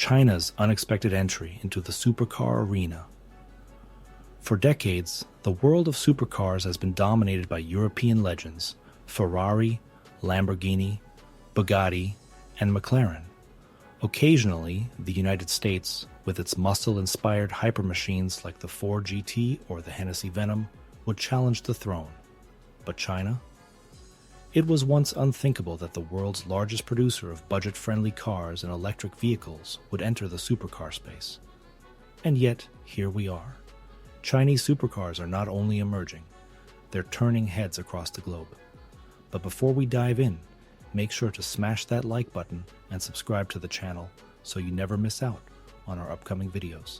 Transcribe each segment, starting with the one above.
China's unexpected entry into the supercar arena. For decades, the world of supercars has been dominated by European legends Ferrari, Lamborghini, Bugatti, and McLaren. Occasionally, the United States, with its muscle-inspired hypermachines like the Ford GT or the Hennessy Venom, would challenge the throne. But China? It was once unthinkable that the world's largest producer of budget-friendly cars and electric vehicles would enter the supercar space. And yet, here we are. Chinese supercars are not only emerging, they're turning heads across the globe. But before we dive in, make sure to smash that like button and subscribe to the channel so you never miss out on our upcoming videos.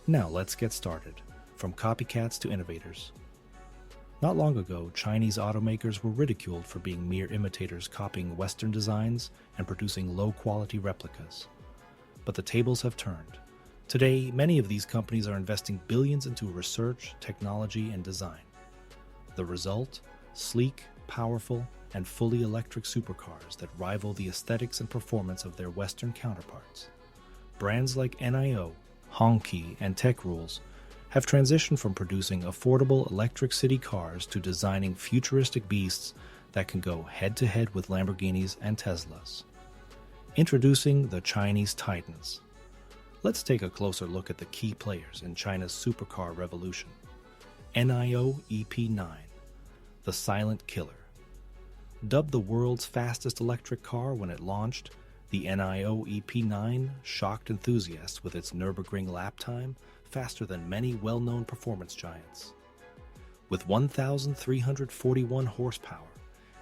Now let's get started, from copycats to innovators. Not long ago, Chinese automakers were ridiculed for being mere imitators copying Western designs and producing low-quality replicas. But the tables have turned. Today, many of these companies are investing billions into research, technology, and design. The result? Sleek, powerful, and fully electric supercars that rival the aesthetics and performance of their Western counterparts. Brands like NIO, Hongqi, and Tech Rules have transitioned from producing affordable electric city cars to designing futuristic beasts that can go head-to-head with Lamborghinis and Teslas. Introducing the Chinese Titans. Let's take a closer look at the key players in China's supercar revolution. NIO EP9, the silent killer. Dubbed the world's fastest electric car when it launched, the NIO EP9 shocked enthusiasts with its Nürburgring lap time faster than many well-known performance giants. With 1,341 horsepower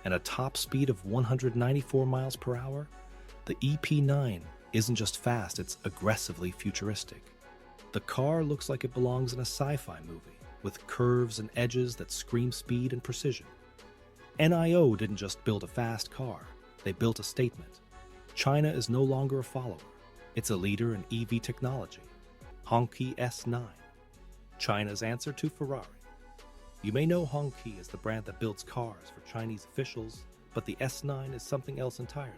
and a top speed of 194 miles per hour, the EP9 isn't just fast, it's aggressively futuristic. The car looks like it belongs in a sci-fi movie, with curves and edges that scream speed and precision. NIO didn't just build a fast car, they built a statement. China is no longer a follower, it's a leader in EV technology. Hongqi S9, China's answer to Ferrari. You may know Hongqi as the brand that builds cars for Chinese officials, but the S9 is something else entirely.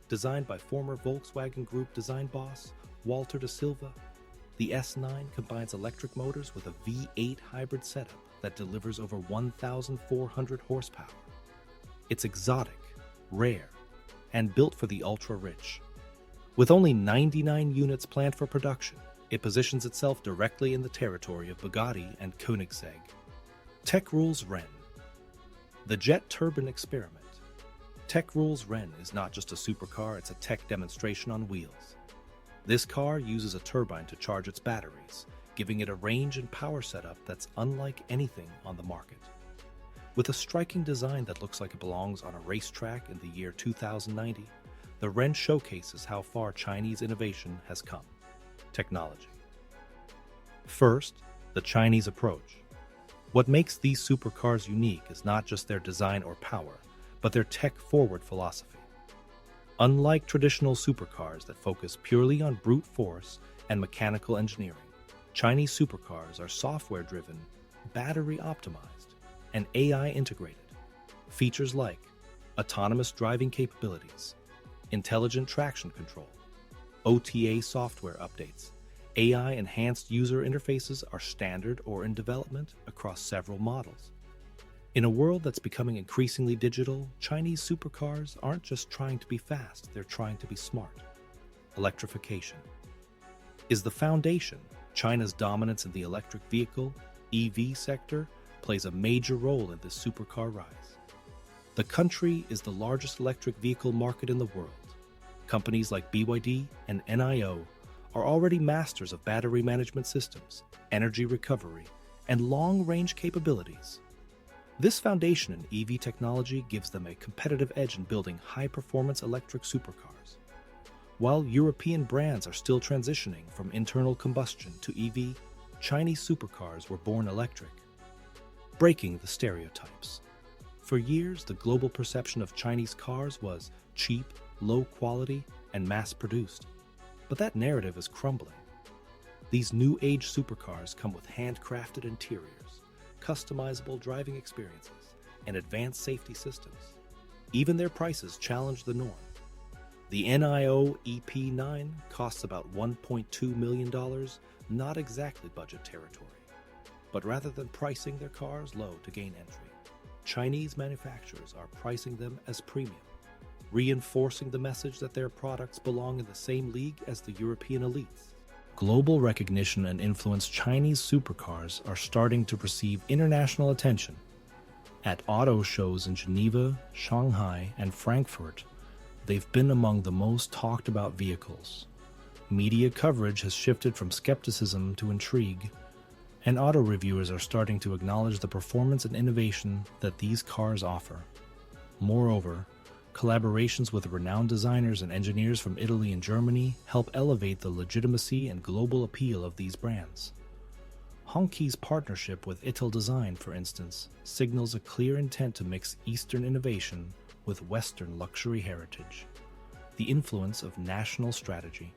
Designed by former Volkswagen Group design boss Walter de Silva, the S9 combines electric motors with a V8 hybrid setup that delivers over 1,400 horsepower. It's exotic, rare, and built for the ultra-rich. With only 99 units planned for production, it positions itself directly in the territory of Bugatti and Koenigsegg. Tech Rules Ren. The jet turbine experiment. Tech Rules Ren is not just a supercar, it's a tech demonstration on wheels. This car uses a turbine to charge its batteries, giving it a range and power setup that's unlike anything on the market. With a striking design that looks like it belongs on a racetrack in the year 2090, the Ren showcases how far Chinese innovation has come. Technology. First, the Chinese approach. What makes these supercars unique is not just their design or power, but their tech-forward philosophy. Unlike traditional supercars that focus purely on brute force and mechanical engineering, Chinese supercars are software-driven, battery-optimized, and AI-integrated. Features like autonomous driving capabilities, intelligent traction control, OTA software updates, AI-enhanced user interfaces are standard or in development across several models. In a world that's becoming increasingly digital, Chinese supercars aren't just trying to be fast, they're trying to be smart. Electrification is the foundation. China's dominance in the electric vehicle, EV sector, plays a major role in this supercar rise. The country is the largest electric vehicle market in the world. Companies like BYD and NIO are already masters of battery management systems, energy recovery, and long-range capabilities. This foundation in EV technology gives them a competitive edge in building high-performance electric supercars. While European brands are still transitioning from internal combustion to EV, Chinese supercars were born electric, breaking the stereotypes. For years, the global perception of Chinese cars was cheap, low quality, and mass-produced. But that narrative is crumbling. These new-age supercars come with handcrafted interiors, customizable driving experiences, and advanced safety systems. Even their prices challenge the norm. The NIO EP9 costs about $1.2 million, not exactly budget territory. But rather than pricing their cars low to gain entry, Chinese manufacturers are pricing them as premium, reinforcing the message that their products belong in the same league as the European elites. Global recognition and influence Chinese supercars are starting to receive international attention. At auto shows in Geneva, Shanghai, and Frankfurt, they've been among the most talked about vehicles. Media coverage has shifted from skepticism to intrigue, and auto reviewers are starting to acknowledge the performance and innovation that these cars offer. Moreover, collaborations with renowned designers and engineers from Italy and Germany help elevate the legitimacy and global appeal of these brands. Hongqi's partnership with Ital Design, for instance, signals a clear intent to mix Eastern innovation with Western luxury heritage, the influence of national strategy.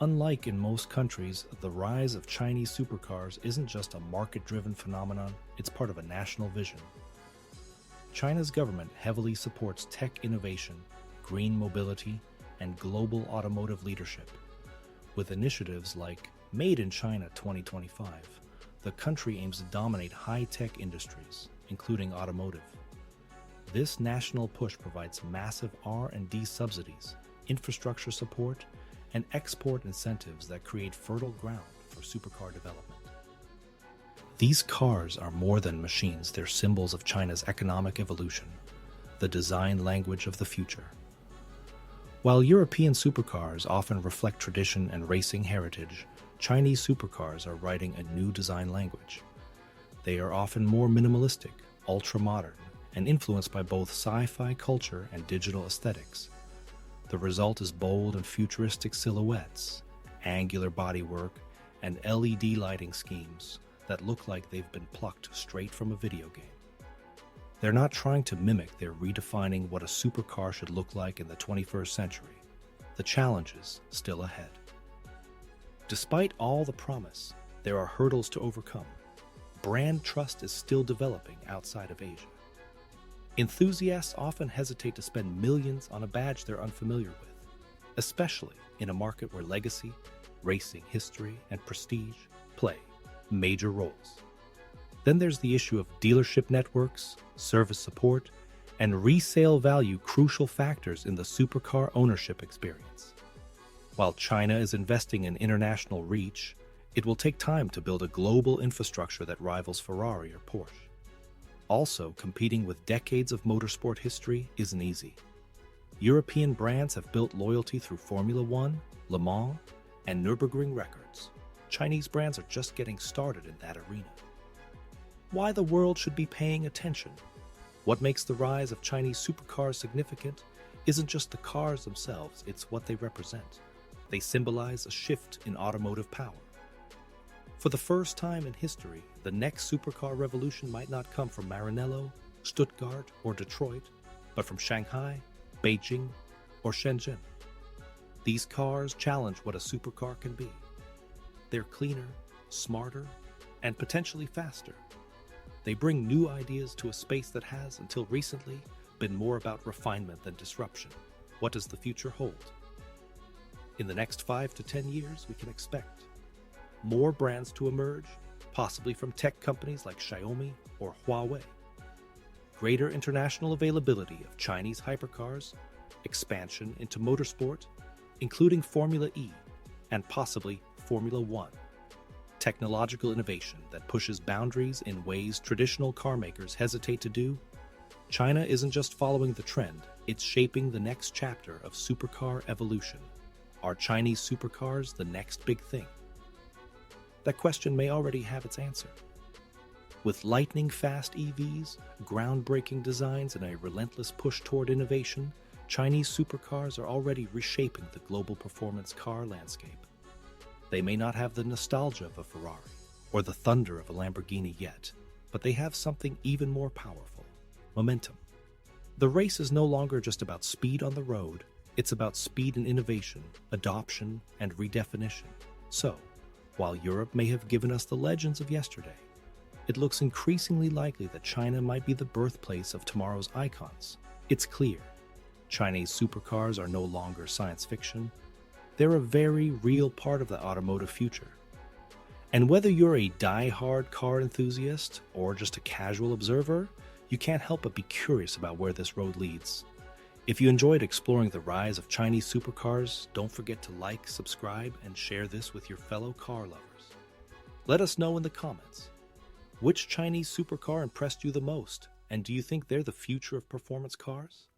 Unlike in most countries, the rise of Chinese supercars isn't just a market-driven phenomenon, it's part of a national vision. China's government heavily supports tech innovation, green mobility, and global automotive leadership. With initiatives like Made in China 2025, the country aims to dominate high-tech industries, including automotive. This national push provides massive R&D subsidies, infrastructure support, and export incentives that create fertile ground for supercar development. These cars are more than machines, they're symbols of China's economic evolution, the design language of the future. While European supercars often reflect tradition and racing heritage, Chinese supercars are writing a new design language. They are often more minimalistic, ultra-modern, and influenced by both sci-fi culture and digital aesthetics. The result is bold and futuristic silhouettes, angular bodywork, and LED lighting schemes that look like they've been plucked straight from a video game. They're not trying to mimic, they're redefining what a supercar should look like in the 21st century. The challenge is still ahead. Despite all the promise, there are hurdles to overcome. Brand trust is still developing outside of Asia. Enthusiasts often hesitate to spend millions on a badge they're unfamiliar with, especially in a market where legacy, racing history, and prestige play major roles. Then there's the issue of dealership networks, service support, and resale value, crucial factors in the supercar ownership experience. While China is investing in international reach, it will take time to build a global infrastructure that rivals Ferrari or Porsche. Also, competing with decades of motorsport history isn't easy. European brands have built loyalty through Formula One, Le Mans, and Nürburgring records. Chinese brands are just getting started in that arena. Why the world should be paying attention? What makes the rise of Chinese supercars significant isn't just the cars themselves, it's what they represent. They symbolize a shift in automotive power. For the first time in history, the next supercar revolution might not come from Maranello, Stuttgart, or Detroit, but from Shanghai, Beijing, or Shenzhen. These cars challenge what a supercar can be. They're cleaner, smarter, and potentially faster. They bring new ideas to a space that has, until recently, been more about refinement than disruption. What does the future hold? In the next 5 to 10 years, we can expect more brands to emerge, possibly from tech companies like Xiaomi or Huawei. Greater international availability of Chinese hypercars, expansion into motorsport, including Formula E and possibly Formula One. Technological innovation that pushes boundaries in ways traditional car makers hesitate to do. China isn't just following the trend, it's shaping the next chapter of supercar evolution. Are Chinese supercars the next big thing? That question may already have its answer. With lightning-fast EVs, groundbreaking designs, and a relentless push toward innovation, Chinese supercars are already reshaping the global performance car landscape. They may not have the nostalgia of a Ferrari or the thunder of a Lamborghini yet, but they have something even more powerful: momentum. The race is no longer just about speed on the road, it's about speed and innovation, adoption, and redefinition. So, while Europe may have given us the legends of yesterday, it looks increasingly likely that China might be the birthplace of tomorrow's icons. It's clear, Chinese supercars are no longer science fiction. They're a very real part of the automotive future. And whether you're a die-hard car enthusiast or just a casual observer, you can't help but be curious about where this road leads. If you enjoyed exploring the rise of Chinese supercars, don't forget to like, subscribe, and share this with your fellow car lovers. Let us know in the comments. Which Chinese supercar impressed you the most, and do you think they're the future of performance cars?